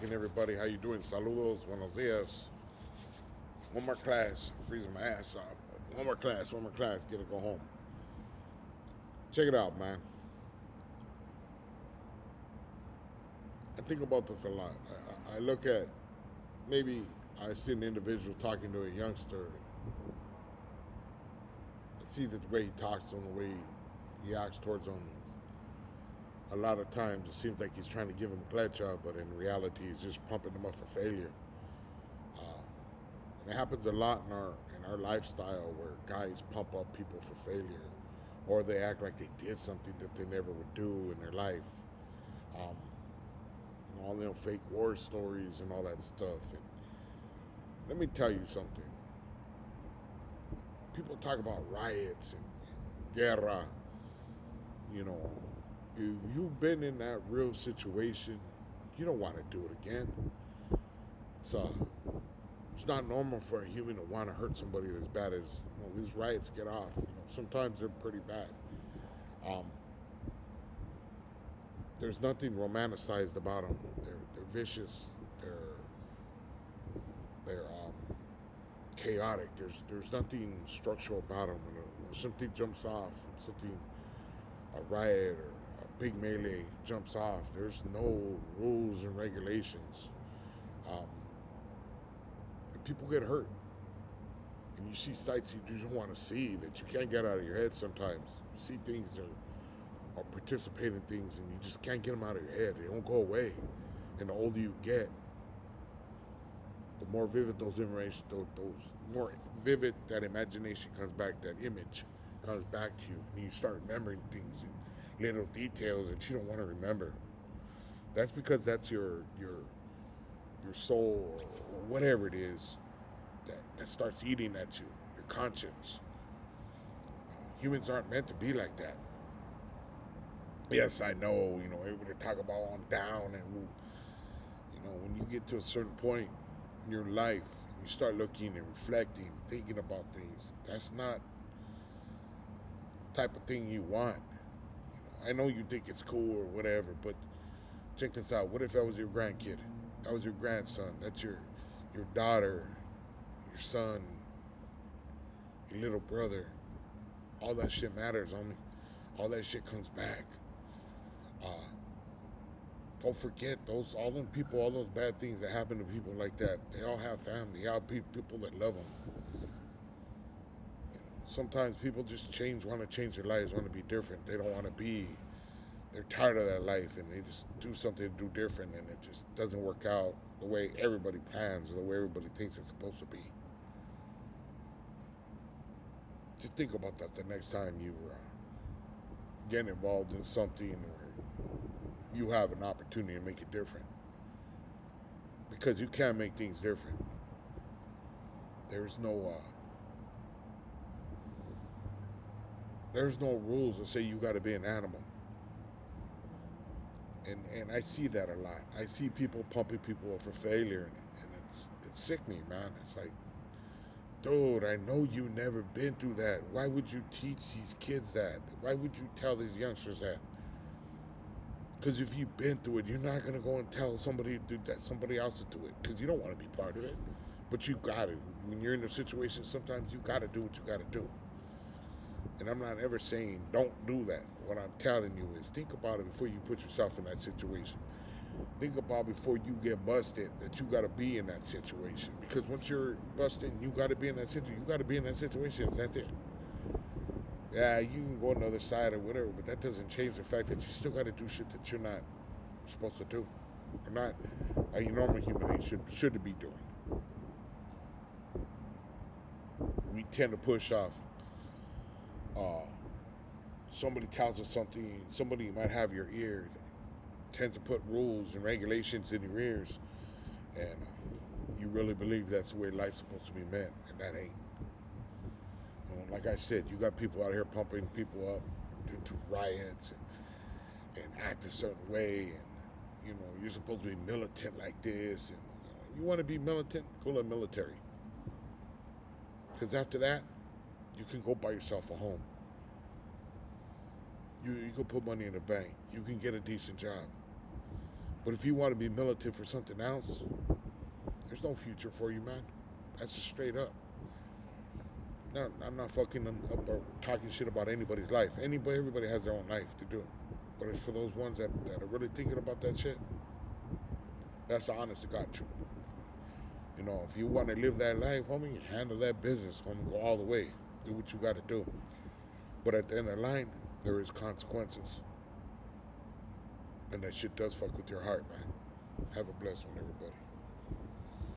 cracking, everybody? How you doing? Saludos, buenos dias. One more class, freezing my ass off. One more class, get to go home. Check it out, man. I think about this a lot. I look at, maybe I see an individual talking to a youngster. I see the way he talks to him, the way he acts towards him. A lot of times it seems like he's trying to give him pleasure, but in reality he's just pumping them up for failure. And it happens a lot in our lifestyle where guys pump up people for failure, or they act like they did something that they never would do in their life. Um, all fake war stories and all that stuff. And let me tell you something. People talk about riots and guerra. You know, if you've been in that real situation, you don't want to do it again. It's not normal for a human to want to hurt somebody as bad as these riots get off. Sometimes they're pretty bad. There's nothing romanticized about them. They're vicious. They're chaotic. There's nothing structural about them. When something jumps off, a riot or a big melee jumps off, there's no rules and regulations. And people get hurt. And you see sights you don't want to see, that you can't get out of your head sometimes. You see things or participate in things and you just can't get them out of your head. They don't go away. And the older you get, the more vivid those more vivid that imagination comes back, that image comes back to you, and you start remembering things and little details that you don't want to remember. That's because that's your soul or whatever it is that starts eating at you, your conscience. Humans aren't meant to be like that. Yes, I know, everybody talk about on down, and when you get to a certain point in your life, you start looking and reflecting, thinking about things. That's not the type of thing you want. I know you think it's cool or whatever, but check this out. What if that was your grandkid? That was your grandson. That's your daughter, your son, your little brother. All that shit matters, homie. All that shit comes back. Don't forget all them people, all those bad things that happen to people like that. They all have family. They all have people that love them. Sometimes people just want to change their lives, want to be different. They don't want to be. They're tired of that life, and they just do something to do different, and it just doesn't work out the way everybody plans or the way everybody thinks it's supposed to be. Just think about that the next time you get involved in something or you have an opportunity to make it different. Because you can make things different. There's no rules that say you got to be an animal. And I see that a lot. I see people pumping people up for failure, and it's sickening, man. It's like, dude, I know you never been through that. Why would you teach these kids that? Why would you tell these youngsters that? Because if you've been through it, you're not going to go and tell somebody to do that, somebody else to do it, because you don't want to be part of it. But you got it. When you're in a situation, sometimes you got to do what you got to do. And I'm not ever saying don't do that. What I'm telling you is think about it before you put yourself in that situation. Think about before you get busted that you got to be in that situation. Because once you're busted, you got to be in that situation. You got to be in that situation. That's it. Yeah, you can go on the other side or whatever, but that doesn't change the fact that you still got to do shit that you're not supposed to do, or not a normal human being should be doing. We tend to push off. Somebody tells us something. Somebody might have your ear. Tends to put rules and regulations in your ears, and you really believe that's the way life's supposed to be meant, and that ain't. Like I said, you got people out here pumping people up into riots and act a certain way, and you're supposed to be militant like this, and you want to be militant, go to the military, because after that you can go buy yourself a home. You can put money in the bank. You can get a decent job. But if you want to be militant for something else, there's no future for you, man. That's just straight up. No, I'm not fucking up or talking shit about anybody's life. Everybody has their own life to do. But it's for those ones that are really thinking about that shit. That's the honest to God truth. You know, if you want to live that life, homie, handle that business, homie, go all the way. Do what you got to do. But at the end of the line, there is consequences. And that shit does fuck with your heart, man. Have a blessed one, everybody.